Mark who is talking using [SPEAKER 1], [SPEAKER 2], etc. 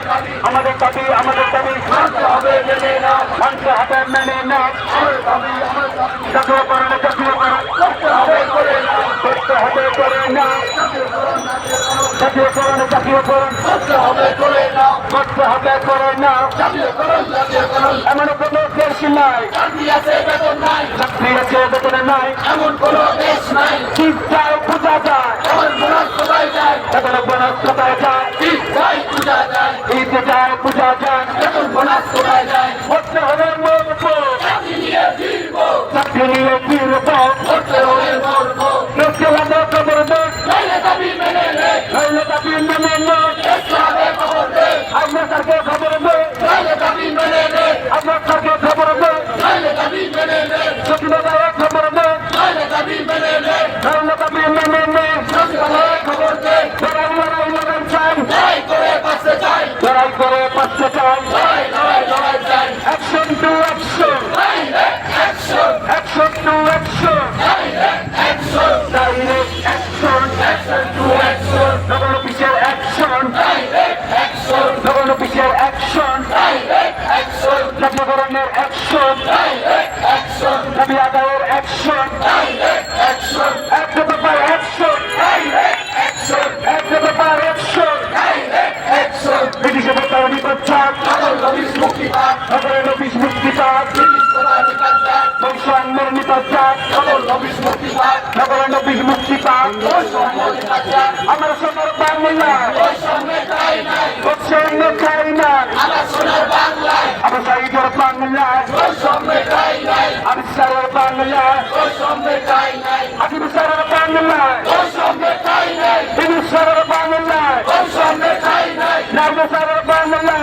[SPEAKER 1] আমাদের দাবি মানতে হবে মেনে না জাতীয়করণ করতে হবে করে না জাতীয়করণ করতে হবে করে না এমন কোনো দেশ নাই চাকরি আছে বেতন নাই এমন কোনো দেশ নাই ঠিক যায় পূজা যায় এখন বোনাস কোথায় যায় ঈদ যায় পূজা যায় এখন বোনাস কোথায় যায় করতে হবে মরবো চাকরি নিয়ে ফিরবো করতে হবে মরবো লোককে আমরা খবর দেয় নইলে দাবি মেনে নে আমরা সরকার খবর দেয় নইলে দাবি মেনে নে আমরা সরকার খবর দেয় নইলে দাবি মেনে নে সচিবালয়ে খবর দেয় নইলে দাবি মেনে নে সচিবালয়ে খবর দেয় লড়াই চাই লড়াই করে পাশে চাই action to action action to action direct action to action নগর অফিসের অ্যাকশন নগর অফিসের অ্যাকশন জাতীয়করণের অ্যাকশন দাবি আদায়ের অ্যাকশন এক দফার অ্যাকশন ব্রিটিশের বেতার নিপচ্ছাদ নগরের অফিস মুক্তি পাক বৈষম্যের নিপচ্ছাদ নগরের অফিস মুক্তি পাক আমার সোনার বাংলা বৈষম্য খাই না আমার সাইডের বাংলা আবিষ্কারের বাংলা আদিবিসারের বাংলা বিবিসারের বাংলা নাগসারের বাংলা